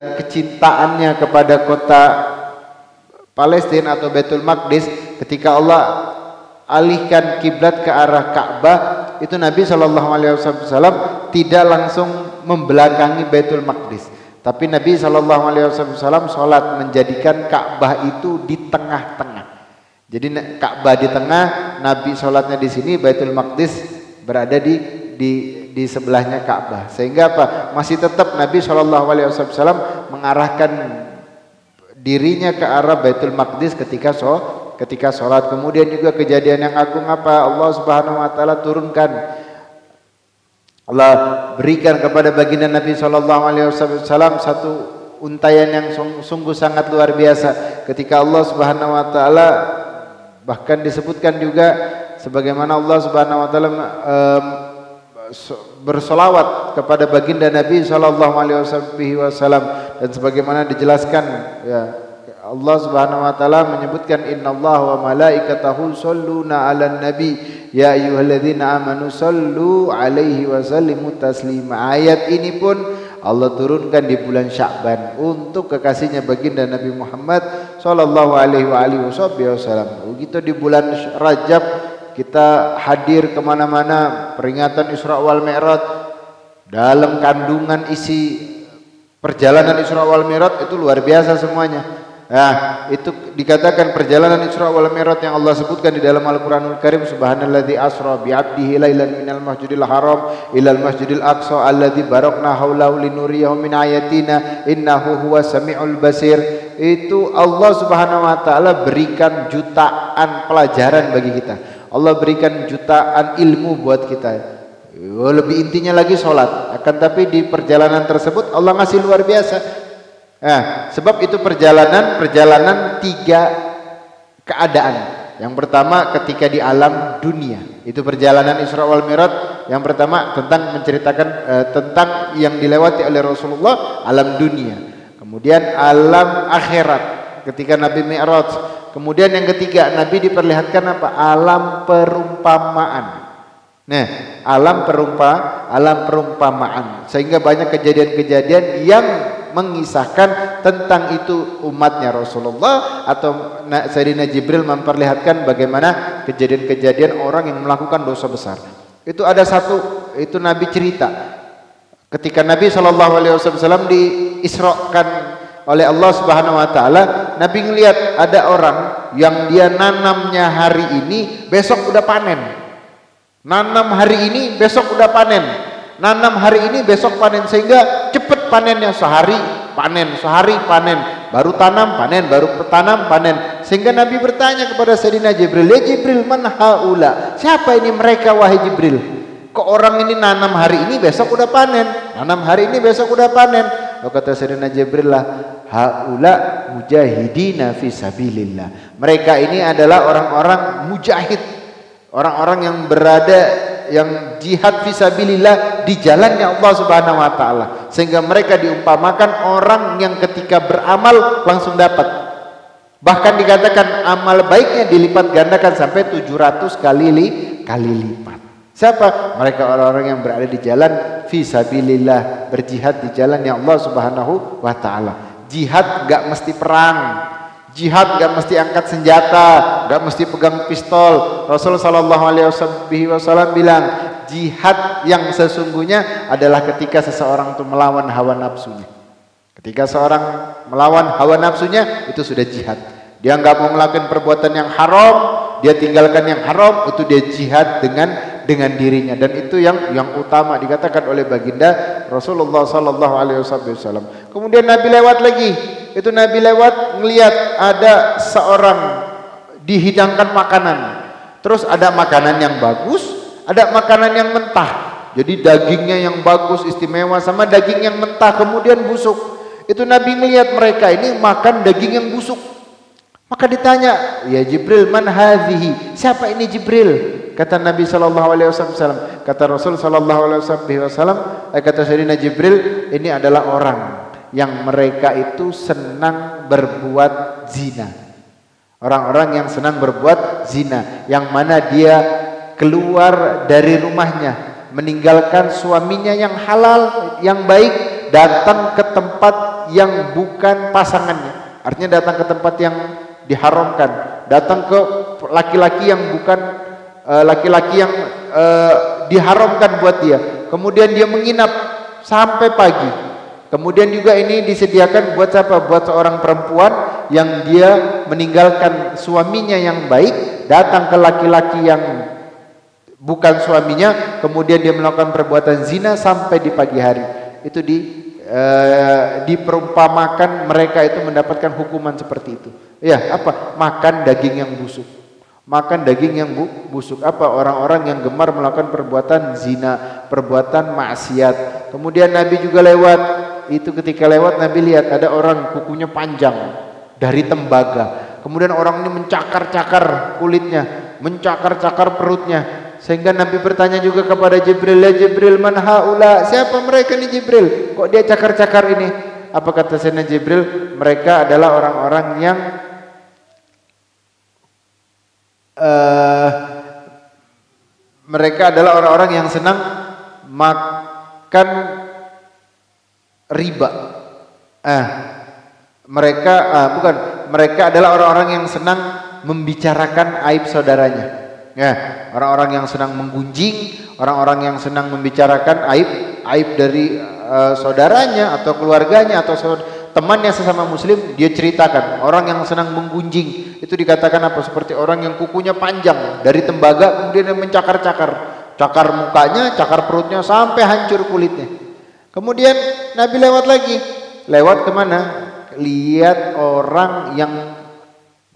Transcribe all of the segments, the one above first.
kecintaannya kepada kota Palestina atau Baitul Maqdis, ketika Allah alihkan kiblat ke arah Ka'bah, itu Nabi SAW tidak langsung membelakangi Baitul Maqdis, tapi Nabi SAW sholat menjadikan Ka'bah itu di tengah-tengah. Jadi Ka'bah di tengah, Nabi sholatnya di sini, Baitul Maqdis berada di sebelahnya Ka'bah, sehingga apa? Masih tetap Nabi SAW mengarahkan dirinya ke arah Baitul Maqdis ketika sholat. Kemudian juga kejadian yang agung apa? Allah Subhanahu wa taala turunkan, Allah berikan kepada baginda Nabi SAW satu untaian yang sungguh sangat luar biasa, ketika Allah Subhanahu wa taala, bahkan disebutkan juga sebagaimana Allah Subhanahu wa taala bersolawat kepada baginda Nabi SAW, dan sebagaimana dijelaskan ya, Allah Subhanahu wa taala menyebutkan innallaha wa malaikatahu shalluna 'alan nabi ya ayyuhalladzina amanu shallu 'alaihi wa sallimu taslima. Ayat ini pun Allah turunkan di bulan Sya'ban untuk kekasihnya baginda Nabi Muhammad sallallahu alaihi wasallam. Begitu di bulan Rajab kita hadir kemana-mana, peringatan Isra wal Mi'raj, dalam kandungan isi perjalanan Isra wal Mi'raj itu luar biasa semuanya. Nah, itu dikatakan perjalanan Isra wal Mi'raj yang Allah sebutkan di dalam Al-Qur'anul Karim, subhanalladzi asra bi 'abdihi lailan minal masjidil haram ilal masjidil aqsa alladzi barakna haulahu linuriyahu min ayatina innahu huwas samiul basir. Itu Allah Subhanahu wa taala berikan jutaan pelajaran bagi kita. Allah berikan jutaan ilmu buat kita. Lebih intinya lagi sholat. Akan tapi di perjalanan tersebut Allah ngasih luar biasa. Nah, sebab itu perjalanan tiga keadaan. Yang pertama ketika di alam dunia, itu perjalanan Isra wal Mi'raj. Yang pertama tentang menceritakan tentang yang dilewati oleh Rasulullah, alam dunia. Kemudian alam akhirat ketika Nabi Mi'raj. Kemudian yang ketiga, Nabi diperlihatkan apa? Alam perumpamaan. Nah, alam perumpamaan. Sehingga banyak kejadian-kejadian yang mengisahkan tentang itu umatnya Rasulullah, atau Sayyidina Jibril memperlihatkan bagaimana kejadian-kejadian orang yang melakukan dosa besar. Itu ada satu, itu Nabi cerita. Ketika Nabi SAW diisrokan oleh Allah Subhanahu wa taala, Nabi ngelihat ada orang yang dia nanamnya hari ini besok udah panen. Nanam hari ini besok udah panen. Nanam hari ini besok panen, sehingga cepat panennya, sehari panen, baru tanam panen, baru tanam panen. Sehingga Nabi bertanya kepada Sayyidina Jibril, "Ya Jibril, man haula?" Siapa ini mereka wahai Jibril? Kok orang ini nanam hari ini besok udah panen, nanam hari ini besok udah panen? Lalu kata Sayyidina Jibril lah, haula mujahidina fi sabilillah. Mereka ini adalah orang-orang mujahid, orang-orang yang berada, yang jihad fi sabilillah, di jalannya Allah Subhanahu wa taala. Sehingga mereka diumpamakan orang yang ketika beramal langsung dapat. Bahkan dikatakan amal baiknya dilipat gandakan sampai 700 kali lipat. Siapa? Mereka orang-orang yang berada di jalan fi sabilillah, berjihad di jalannya Allah Subhanahu wa taala. Jihad gak mesti perang, jihad gak mesti angkat senjata, gak mesti pegang pistol. Rasulullah SAW bilang, jihad yang sesungguhnya adalah ketika seseorang itu melawan hawa nafsunya. Ketika seorang melawan hawa nafsunya, itu sudah jihad. Dia nggak mau melakukan perbuatan yang haram, dia tinggalkan yang haram, itu dia jihad dengan dirinya. Dan itu yang utama dikatakan oleh baginda Rasulullah SAW. Kemudian Nabi lewat lagi. Itu Nabi lewat ngelihat ada seorang dihidangkan makanan. Terus ada makanan yang bagus, ada makanan yang mentah. Jadi dagingnya yang bagus, istimewa, sama daging yang mentah kemudian busuk. Itu Nabi melihat mereka ini makan daging yang busuk. Maka ditanya, "Ya Jibril, man hadhihi?" Siapa ini Jibril? Kata Nabi SAW. Kata Rasul SAW, kata Sayyidina Jibril, ini adalah orang yang mereka itu senang berbuat zina. Orang-orang yang senang berbuat zina, yang mana dia keluar dari rumahnya, meninggalkan suaminya yang halal, yang baik, datang ke tempat yang bukan pasangannya. Artinya datang ke tempat yang diharamkan, datang ke laki-laki yang bukan laki-laki yang diharamkan buat dia. Kemudian dia menginap sampai pagi. Kemudian juga ini disediakan buat siapa? Buat seorang perempuan yang dia meninggalkan suaminya yang baik, datang ke laki-laki yang bukan suaminya, kemudian dia melakukan perbuatan zina sampai di pagi hari. Itu diperumpamakan mereka itu mendapatkan hukuman seperti itu. Ya, apa? Makan daging yang busuk. Makan daging yang busuk. Apa? Orang-orang yang gemar melakukan perbuatan zina, perbuatan maksiat. Kemudian Nabi juga lewat, itu ketika lewat Nabi lihat ada orang kukunya panjang dari tembaga. Kemudian orang ini mencakar-cakar kulitnya, mencakar-cakar perutnya. Sehingga Nabi bertanya juga kepada Jibril, ya Jibril, man haula? Siapa mereka nih Jibril? Kok dia cakar-cakar ini? Apa kata Sayyidina Jibril? Mereka adalah orang-orang yang senang makan riba. Mereka adalah orang-orang yang senang membicarakan aib saudaranya. Ya, orang-orang yang senang menggunjing, orang-orang yang senang membicarakan aib dari saudaranya atau keluarganya atau temannya sesama muslim, dia ceritakan. Orang yang senang menggunjing itu dikatakan apa? Seperti orang yang kukunya panjang dari tembaga, kemudian dia mencakar-cakar, cakar mukanya, cakar perutnya sampai hancur kulitnya. Kemudian Nabi lewat lagi. Lewat kemana? Lihat orang yang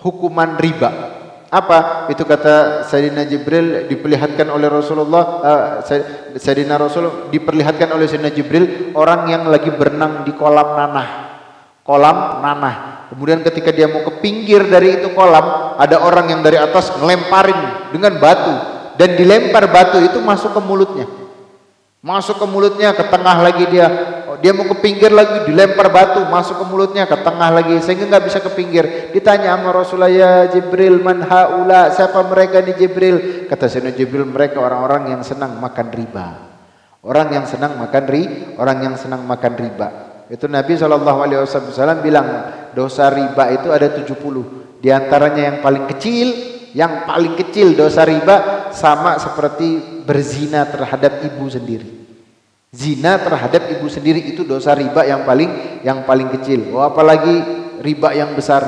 hukuman riba. Apa? Itu kata Sayyidina Jibril diperlihatkan oleh Rasulullah, Sayyidina Rasul diperlihatkan oleh Sayyidina Jibril orang yang lagi berenang di kolam nanah. Kemudian ketika dia mau ke pinggir dari itu kolam, ada orang yang dari atas ngelemparin dengan batu, dan dilempar batu itu masuk ke mulutnya. Masuk ke mulutnya, ke tengah lagi dia. Dia mau ke pinggir lagi, dilempar batu, masuk ke mulutnya, ke tengah lagi, sehingga nggak bisa ke pinggir. Ditanya sama Rasulullah, ya Jibril, man haula? Siapa mereka nih Jibril? Kata Sayyidina Jibril, mereka orang-orang yang senang makan riba. Orang yang senang makan riba. Itu Nabi SAW bilang, dosa riba itu ada 70. Di antaranya yang paling kecil dosa riba sama seperti berzina terhadap ibu sendiri. Zina terhadap ibu sendiri itu dosa riba yang paling kecil. Apalagi riba yang besar.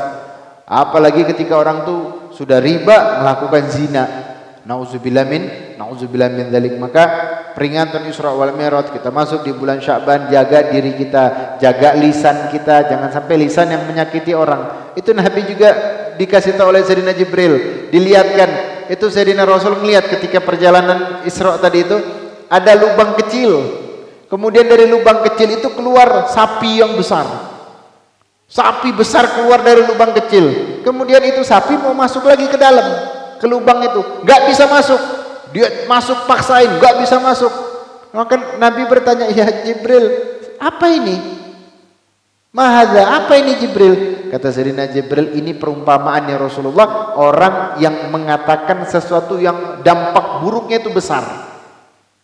Apalagi ketika orang tuh sudah riba melakukan zina. Nauzubillah min dzalik. Maka peringatan Isra wal Mi'raj, kita masuk di bulan Sya'ban, jaga diri kita, jaga lisan kita, jangan sampai lisan yang menyakiti orang. Itu Nabi juga dikasih tahu oleh Sayyidina Jibril, dilihatkan. Itu Sayyidina Rasul melihat ketika perjalanan Isra tadi itu ada lubang kecil. Kemudian dari lubang kecil itu keluar sapi yang besar. Sapi besar keluar dari lubang kecil. Kemudian itu sapi mau masuk lagi ke dalam, ke lubang itu, nggak bisa masuk. Dia masuk paksain, nggak bisa masuk. Maka Nabi bertanya, ya Jibril, apa ini? Mahadza, apa ini Jibril? Kata Sayyidina Jibril, ini perumpamaannya Rasulullah, orang yang mengatakan sesuatu yang dampak buruknya itu besar.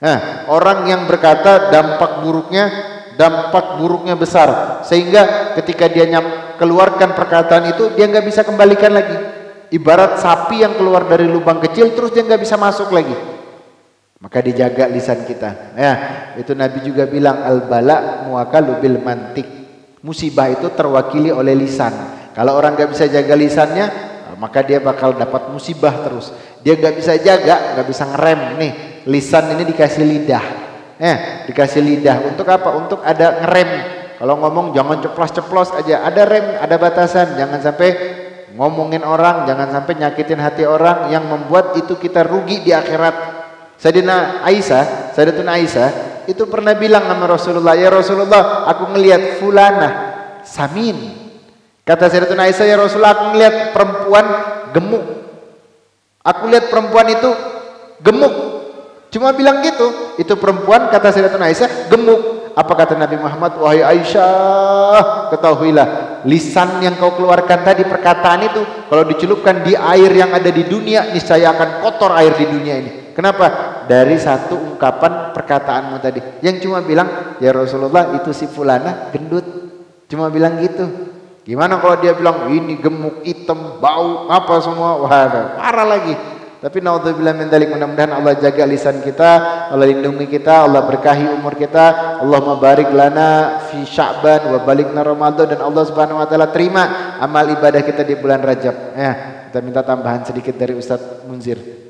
Nah, orang yang berkata dampak buruknya besar, sehingga ketika dia keluarkan perkataan itu, dia nggak bisa kembalikan lagi. Ibarat sapi yang keluar dari lubang kecil terus dia nggak bisa masuk lagi. Maka dijaga lisan kita. Ya, itu Nabi juga bilang, al-bala muwakkalu bil mantik. Musibah itu terwakili oleh lisan. Kalau orang nggak bisa jaga lisannya, maka dia bakal dapat musibah terus. Dia nggak bisa jaga, nggak bisa ngerem nih. Lisan ini dikasih lidah. Dikasih lidah untuk apa? Untuk ada ngerem. Kalau ngomong jangan ceplos-ceplos aja. Ada rem, ada batasan. Jangan sampai ngomongin orang, jangan sampai nyakitin hati orang yang membuat itu kita rugi di akhirat. Sayyidatuna Aisyah itu pernah bilang sama Rasulullah, ya Rasulullah, aku ngelihat fulana samin. Kata Sayyidatuna Aisyah, ya Rasulullah, aku ngelihat perempuan gemuk. Aku lihat perempuan itu gemuk. Cuma bilang gitu. Itu perempuan, kata Sayyidatuna Aisyah, gemuk. Apa kata Nabi Muhammad? Wahai Aisyah, ketahuilah, lisan yang kau keluarkan tadi, perkataan itu, kalau dicelupkan di air yang ada di dunia, niscaya akan kotor air di dunia ini. Kenapa? dari satu ungkapan perkataanmu tadi. Yang cuma bilang, ya Rasulullah itu si fulana gendut. Cuma bilang gitu. Gimana kalau dia bilang ini gemuk, hitam, bau, apa semua? Wah, parah lagi. Tapi naudzubillah min dzalik, mudah-mudahan Allah jaga lisan kita, Allah lindungi kita, Allah berkahi umur kita. Allahumma barik lana fi Sya'ban wa balikna Ramadan, dan Allah Subhanahu wa taala terima amal ibadah kita di bulan Rajab. Ya, kita minta tambahan sedikit dari Ustaz Munzir.